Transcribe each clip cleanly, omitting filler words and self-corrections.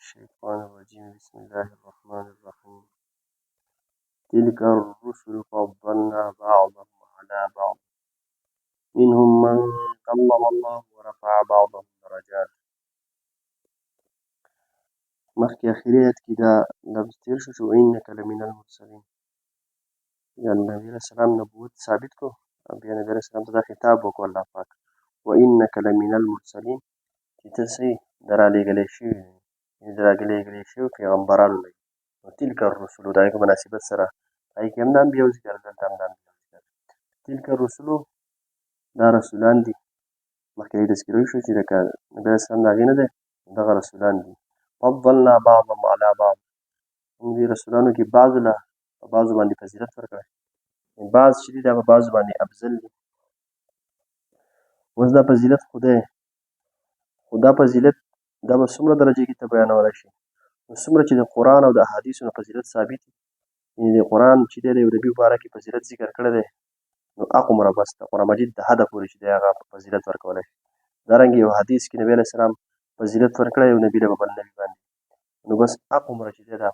الشيطان الرجيم بسم الله الرحمن الرحيم تلك الرسل فضلنا بعضهم على بعض منهم من كلم الله ورفع بعضهم درجات مخکې اخري آیت کې دا لفظ تېر شو چې وإنک لمن المرسلین یعنې نبي علیه السلام نبوت ثابت کړو او بیا نبي علیه السلام ته دا خطاب وکړو الله پاک وإنک لمن المرسلین چې ته څه یې د رالېږلې شوي د رالېږلې شوي پیغمبرانو نه نو تلک الرسلو د هغې په مناسبت سره هغې کې هم د انبیاو ذکر دلته هم د انبیاو ذکر تلک الرسلو دا رسولان دي مخکې یې تذکیره وشو چې لکه نبي علیه السلام د هغې نه دی دغه رسولان دي فضلنا بعضهم على بعض موږ دې رسولانو کې بعضو له په بعضو باندې فضیلت ورکړی بعض چې دي دا په بعضو باندې افضل دي اوس دا فضیلت خو دی خو دا فضیلت دا به څومره درجې کې ته بیانولی شي نو څومره چې د قرآن او د احادیثو نه فضیلت ثابت وي یعنې د قرآن چې دی د یو نبي په باره کې فضیلت ذکر کړی دی نو هغومره بس د قرآن مجید د حده پورې چې دی هغه فضیلت ورکولی شي دارنګې یو حدیث کې نبي علیه السلام فضیلت ورکړی یو نبي له بل نبي باندې نو بس هغومره چې دی د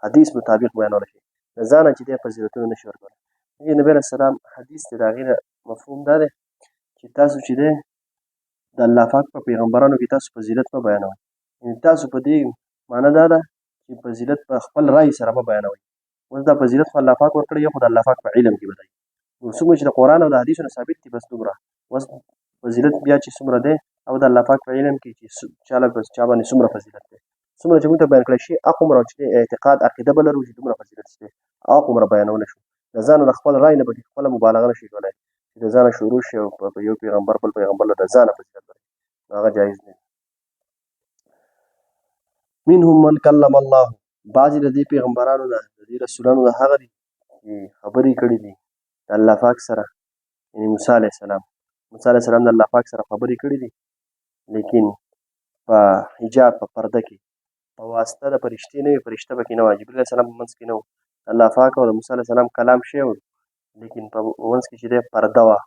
حدیث مطابق بیانولی شي د ځانه چې دی فضیلتونه نه شي ورکولی نبي علیه السلام حدیث دی د هغې نه مفهوم دا دی چې تاسو چې دی د الله پاک په پیغمبرانو کې تاسو فضیلت مه بیانوئ یعنې تاسو په دې معنا دا ده چې فضیلت په خپل رای سره مه بیانوئ اوس دا فضیلت خو الله پاک ورکړی یو خو د الله پاک په علم کې به دی نو څومره چې د قرآن او د حدیثو نه ثابت دي بس دومره اوس فضیلت بیا چې څومره دی او د الله پاک په علم کې چې چا باندې څومره فضیلت دی څومره چې موږ ته بیان کړی شي هغومره چې اعتقاد عقیده به لرو چې دومره فضیلت شته هغومره بیانولی شو د ځانه د خپل رای نه به خپله مبالغه نه شي کولی چې د ځانه شروع شي او په یو پیغمبر بل پیغمبر له د ځانه فضیلت ورکړي هغه جایز دی منهم من کلم الله بعضې د دې پیغمبرانو نه د دې رسولانو نه هغه دي چې خبرې کړي دي د الله پاک سره یعنې موسی علیه السلام موسی علیه السلام د الله پاک سره خبرې کړي دي لیکن په حجاب په پرده کې په واسطه د فرشتې نه وي فرشته پکې نه وه جبریل علیه السلام په منځ کې نه و الله پاک او د موسی علیه السلام کلام شوی و لیکن په منځ کې چې دی پرده وه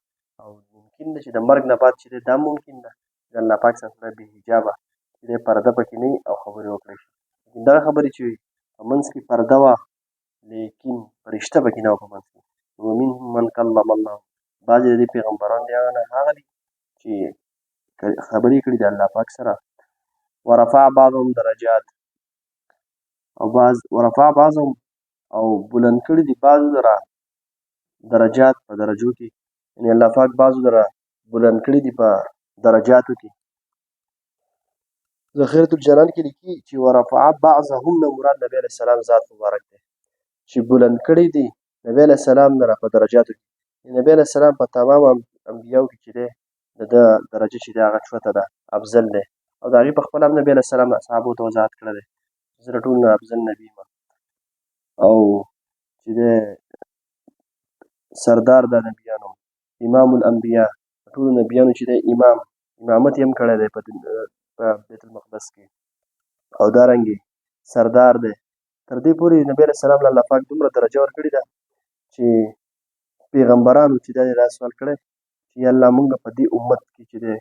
او ممکن ده چې د مرګ نه بعد چې دی دا ممکن ده د الله پاک سره بې حجابه چې دی پرده پکې نه وي او خبرې وکړی شي لیکن دغه خبرې چې وي په منځ کې پرده وه لیکن فرشته پکې نه وه په منځ کې ومنهم من کلم الله بعضې د دې پیغمبران دی هغه نه هغه دي چې خبرې کړي د الله پاک سره ورفع بعضهم درجات او ورفع بعضهم او بلند کړي دي بعضو لره درجات په درجو کې یعنې الله پاک بعضو لره بلند کړي دي په درجاتو کې ذخیرة الجنان کې لیکي چې ورفع بعضهم نه مراد نبي علیه السلام ذات مبارک دی چې بلند کړي دي نبي علیه السلام لره په درجاتو کې نبي علیه السلام په تمام انبیاو کې چې دی د ده درجه چې دی هغه چوته ده افضل دی او د هغې په خپله هم نبي علیه السلام اصحابو ته وضاحت کړی دی زه د ټولو نه افضل نبي یم او چې دی سردار د نبیانو امام الانبیا ټولو نبیانو چې دی امامت یې هم کړی دی په بیت المقدس کې او دارنګې سردار دی تر دې پورې نبي علیه السلام له الله پاک دومره درجه ورکړې ده چې پیغمبرانو چې دا یې راسوال کړی چې یا الله مونږ په دې امت کې چې دی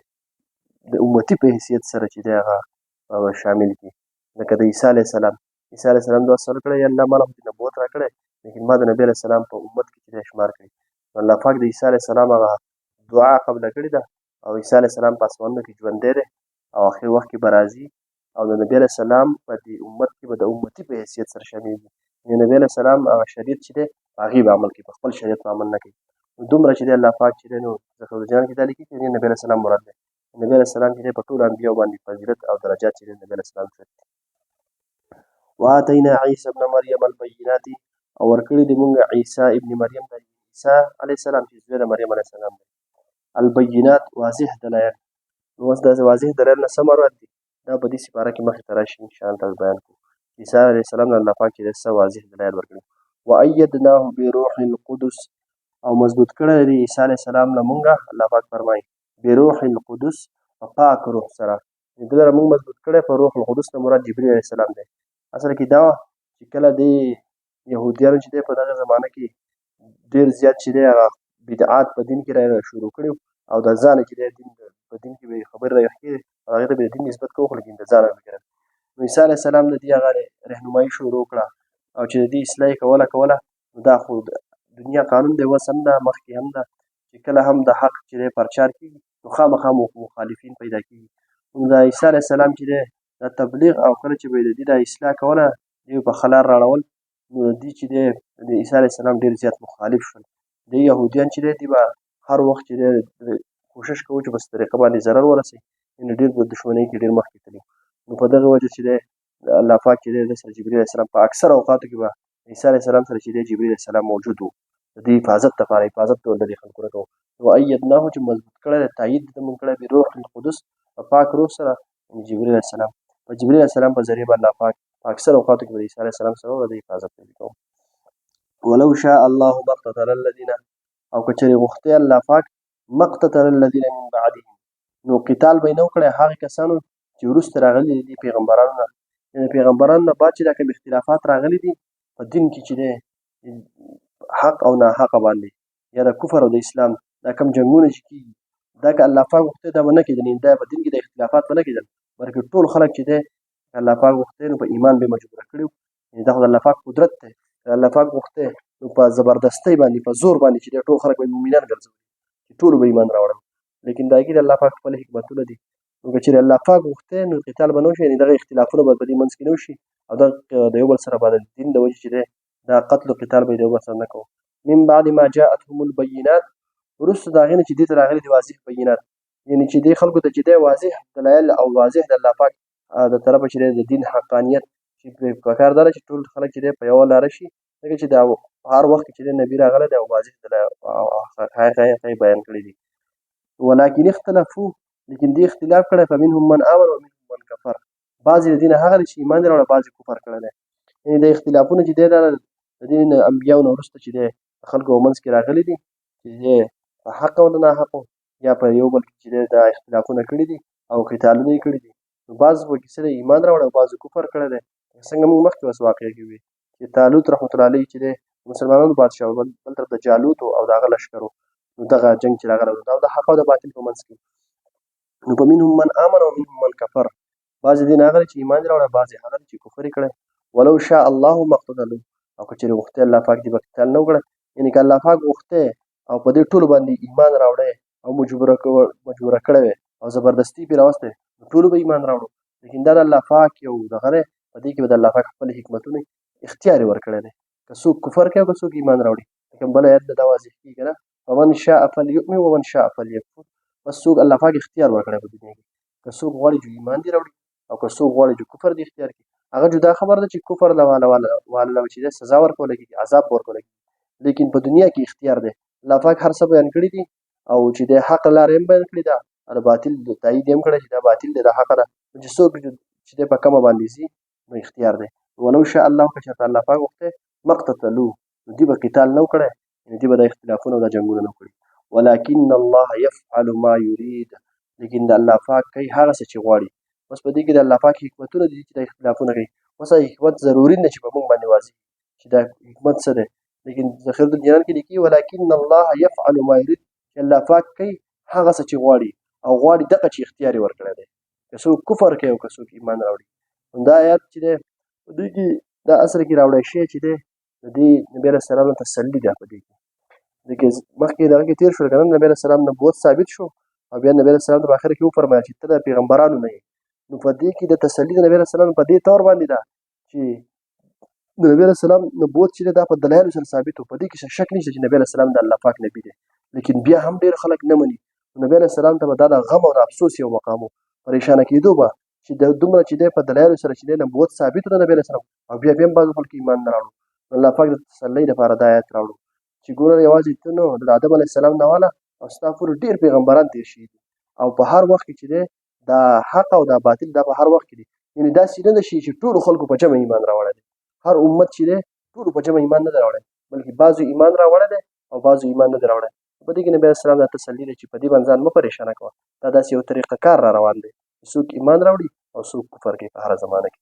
د امتي په حیثیت سره چې دی هغه شامل کړي لکه د عیسی علیه السلام عیسی علیه السلام دعا سوال کړی یا الله ما له خو نبوت را کړی لیکن ما د نبي علیه السلام په امت کې چې دی شمار کړي نو الله پاک د عیسی علیه السلام هغه دعا قبله کړې ده او عیسی علیه السلام په اسمانونو کې ژوندی دی او آخر وخت کې به راځي او د نبي علیه السلام په دې امت کې به د امتي په حیثیت سره شاملېږي یعنې نبي علیه السلام هغه شریعت چې دی په هغې به عمل کوي په خپل شریعت به عمل نه کوي نو دومره چې دی الله پاک چې دی نو ذخیرة الجنان کې دا لیکي چې نبي علیه السلام مراد دی نبي علیه السلام چې دی په ټولو انبیاو باندې فضیلت او درجات چې دی نبي علیه السلام شوي وآتینا عیسی ابن مریم البینات او ورکړي دي مونږ عیسی ابن مریم ته عیسی علیه السلام چې زوی د مریم علیه السلام دی البینات واضح دلایل نو اوس دا واضح دلایل نه څه مراد دي دا په دې سپاره کې مخکې ته راشي انشاءالله تاسو بیان کړو عیسی علیه السلام نه الله پاک چې دی څه واضح دلایل ورکړي وایدناه بروح القدس او مضبوط کړی دی عیسی علیه السلام نه مونږه الله پاک فرمایي بروح القدس په پاک روح سره دې لره مونږ مضبوط کړی په روح القدس نه مراد جبریل علیه السلام دی اصل کې دا وه چې کله دې یهودیانو چې دی په دغه زمانه کې ډېر زیات چې دی هغه بدعات په دین کې را شروع کړي او د ځانه چې دی دین په دین کې به یې خبرې راوښتې او هغې ته به د دین نسبت کوو خو لیکن د ځانه به کړی نو عیسی علیه السلام د دې هغه رهنمایي شروع کړه او چې د دې اصلاح یې کوله نو دا خو دنیا قانون دی، اوس هم ده، مخکې هم ده، چې کله هم د حق چې دی پرچار کېږي نو خامخا مخالفین پیدا کېږي. نو د عیسی علیه السلام چې دی دا تبلیغ او کله چې به یې د دې دا اصلاح کوله دوی په ښه لار راړول نو د دې چې دی د عیسی علیه السلام ډېر زیات مخالف شول. د یهودیان چې دی دوی به هر وخت چې دی کوشش کوو چې په څه طریقه باندې ضرر ورسوي، یعنې ډېر په دښمنۍ کې ډېر مخکې تللي. نو په دغه وجه چې دی الله پاک چې دی د سره جبرایل علیه السلام په اکثر اوقاتو کې به عیسی علیه السلام سره چې دی جبرایل علیه السلام موجود و د دې حفاظت دپاره، حفاظت ډول د دې خلکو نه کوو. وایدناه چې مضبوط کړی دی، تایید د مونږ کړی بروح القدس په پاک روح سره جبرایل علیه السلام په جبرایل علیه السلام په ذریعه به الله پاک په اکثر اوقاتو کې به د عیسی علیه السلام سره د حفاظت کوو. ولو شاء الله ما اقتتل الذین او که چېرې غوښتی الله پاک ما اقتتل الذین من بعدهم نو قتال به یې نه وکړی هغې کسانو چې وروسته راغلي دي پیغمبرانو نه، یعنې پیغمبرانو نه بعد چې دا کوم اختلافات راغلي دي په دین کې چې دی حق او ناحقه باندې یا د کفر او د اسلام دا کوم جنګونه چې کېږي دا که الله پاک غوښتی دا به نه کېدل، دا په دین کې د اختلافات به نه کېدل، بلکې ټول خلک چې دی الله پاک غوښتی نو په ایمان به یې مجبوره کړي وو. یعنې دا خو د الله پاک قدرت دی، الله پاک غوښتی نو په زبردستۍ باندې په زور باندې چې دی ټول خلک به مؤمنان ګرځوي چې ټولو به ایمان راوړل، لیکن دا کې د الله پاک خپل حکمتونه دي. نو که چېرې الله پاک غوښتی نو قتال به نه وشي، یعنې دغه اختلافونه به په دې منځ کې نه وشي او د یو بل سره به د دین د وجې چې دی دا قتل و قتال به یې د یو بل سره نه کوو. من بعد ما جاءتهم البینات وروسته د هغې نه چې دې ته راغلي دي واضح بینات، یعنې چې دې خلکو ته چې دی واضح دلایل او واضح د الله پاک د طرفه چې دی د دین حقانیت چې پکار دا ده چې ټول خلک چې دی په یوه لاره شي، ځکه چې دا هر وخت چې دی نبي راغلی دی او واضح حقایق یې بیان کړي دي. ولکن اختلفو لیکن دې اختلاف کړی فمنهم من آمن ومنهم من کفر بعضې د دې نه هغه دی چې ایمان یې راوړی بعضې کفر کړی دی. یعنې د اختلافونه چې دی دا د دې انبیاو نه وروسته چې دی د خلکو په منځ کې راغلي دي چې دی په حق او د ناحقو یا په یو بل کې چې دی دا اختلافونه کړي دي او قتالونه یې کړي دي. نو بعض پکې څه دی ایمان راوړی او بعضو کفر کړی دی، څنګه موږ مخکې اوس واقعه کې وي چې طالوت رحمت الله علیه چې دی مسلمانانو بادشاه و، بل طرف د جالوت او د هغه لښکر و، نو دغه جنګ چې راغلی و دا د حق او د باطل په منځ کې. نو په منهم من آمن او منهم من کفر بعضې دې نه هغه دی چې ایمان یې راوړی بعضې هغه دی چې کفر یې کړی. ولو شاء الله ما اقتتلوا او که چېرې غوښتی الله پاک دې به قتال نه وکړی، یعنې که الله پاک غوښتی او په دې ټولو باندې ایمان راوړی او مجبوره کړی وی او زبردستي پرې راوستی نو ټولو به ایمان راوړو، لیکن دا د الله پاک یو دغه دی په دې کې به د الله پاک خپل حکمتونه اختیار یې ورکړی دی، که څوک کفر کوي او که څوک ایمان راوړي. لکه بل آیت دا واضح کېږي که نه فمن شاء فلیؤمن ومن شاء فلیکفر بس څوک الله پاک اختیار ورکړی په دنیا کې، که څوک غواړي چې ایمان دې راوړي او که څوک غواړي چې کفر دې اختیار کړي. هغه جدا خبره ده چې کفر والا چې دی سزا ورکولی کېږي، عذاب به ورکولی کېږي، لیکن په دنیا کې اختیار دی. الله پاک هر څه بیان کړي دي او چې دی حق لاره هم بیان کړې ده او د باطل تایید یې هم کړی چې دا باطل دی دا حقه ده، چې څوک چې دی په کومه باندې ځي نو اختیار دی. ولو شاء الله که چېرته الله پاک غوښتی ما اقتتلوا نو دوی به قتال نه و کړی، یعنې دوی به دا اختلافونه او دا جنګونه نه کړي. ولکن الله یفعل ما یرید لیکن د الله پاک کوي هغه څه چې غواړي. اوس په دې کې د الله پاک حکمتونه دي چې دا اختلافونه کوي. اوس حکمت ضروري نه چې په موږ باندې واضح چې دا حکمت څه دی، لیکن ذخیرة الجنان کې لیکي ولکن الله یفعل ما یرید چې الله پاک کوي هغه څه چې غواړي او غواړي دغه چې اختیار یې ورکړی دی، که څوک کفر کوي او که څوک ایمان راوړي. دا آیات چې دی په دې کې دا اصل کې راوړی شی چې دی د دې نبي علیه السلام نه تسلي ده. په دې کې مخکې دغه کې تېر شول که نه نبي علیه السلام نبوت ثابت شو او بیا نبي علیه السلام ته په اخر کې وفرمایل چې ته د پیغمبرانو نه یې. نو په دې کې د تسلي د نبي علیه السلام په دې طور باندې ده چې د نبي علیه السلام نبوت چې دی دا په دلایلو سره ثابت و، په دې کې شک نشته چې نبي علیه السلام د الله پاک نبي دی، لیکن بیا هم ډېر خلک نه مني. نبي علیه السلام ته به دا د غم او د افسوس یو مقام و، پریشانه کېدو به چې د دومره چې دی په دلایلو سره چې دی نبوت ثابت و د نبي علیه السلام او بیا هم بعضو خلکو ایمان نه راوړو. الله پاک د تسلۍ دپاره دا آیت راوړو چې ګوره یوازې ته نه د آدم علیه السلام نه واله او ستا پورې ډېر پیغمبران تېر شوي دي او په هر وخت کې چې دی دا حق او دا باطل دا په هر وخت کې دي، یعنې داسې نه ده چې ټولو خلکو په جمع ایمان راوړی دی. هر امت چې دی ټولو په جمع ایمان نه دی راوړی، بلکې بعضو ایمان راوړی دی او بعضو ایمان نه دی راوړی. په دې کې نبي علیه السلام دا تسلي ده چې په دې باندې ځان مه پریشانه کوه، دا داسې یو طریقه کار را روان دی چې څوک ایمان راوړي او څوک کفر کوي په هره زمانه کې.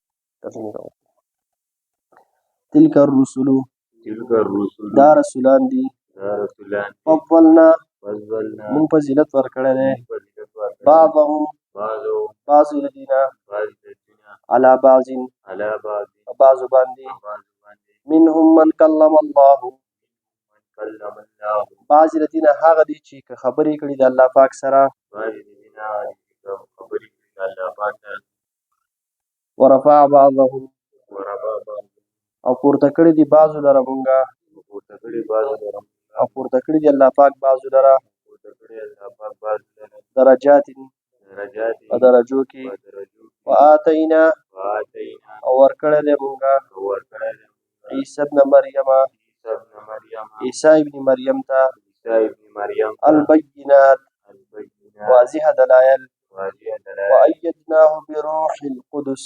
تلک الرسل دا رسولان دي فضلنا مونږ فضیلت ورکړی دی بعضهم بعضو الذین على بعض په بعضو باندې منهم من کلم الله بعضې د دې نه هغه دي چې که خبرې کړي د الله پاک سره ورفع بعضهم او پورته کړي دي بعضو لره مونږه او پورته کړي دي الله پاک بعضو لره درجات په درجو کې وآتینا او ورکړی دی مونږه عیسی ابن مریم عیسی ابن مریم ته البینات واضح دلایل وأیدناه بروح القدس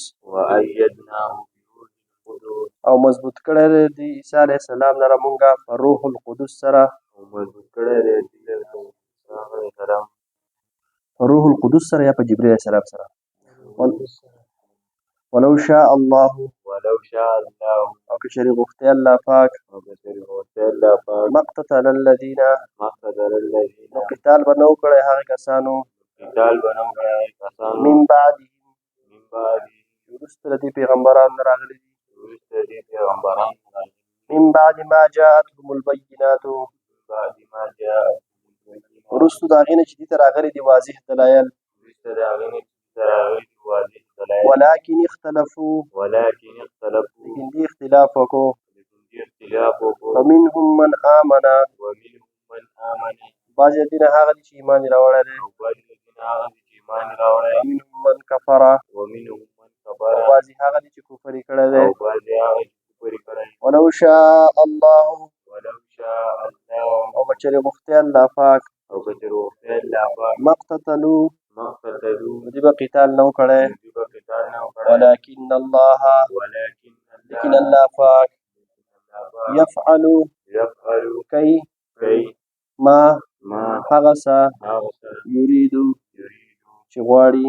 او مضبوط کړی دی عیسی علیه السلام لره مونږه په روح القدس سره روح القدس سره یا په جبرئیل علیه السلام سره ولو شاء الله او که چېرې غوښتی الله پاک ما اقتتل الذین نو قتال به نه و کړی هغې کسانو من بعدهم وروسته د دې پیغمبران نه راغلي دي من بعد ما جاءتهم البینات وروسته د هغې نه چې دې ته راغلي دي واضح دلایل ولكن اختلفوا لیکن دې اختلاف وکړو ومنهم من آمن بعضې د دې نه هغه دي چې ایمان یې راوړی دی ومنهم من کفر او بعضې هغه دي چې کفر یې کړی دی ولو شاء الله او که چېرې غوښتی الله پاک ما اقتتلوا دوی به قتال نه و کړی ولكن الله لیکن الله پاک یفعل کوي ما هغه څه یریدو چې غواړي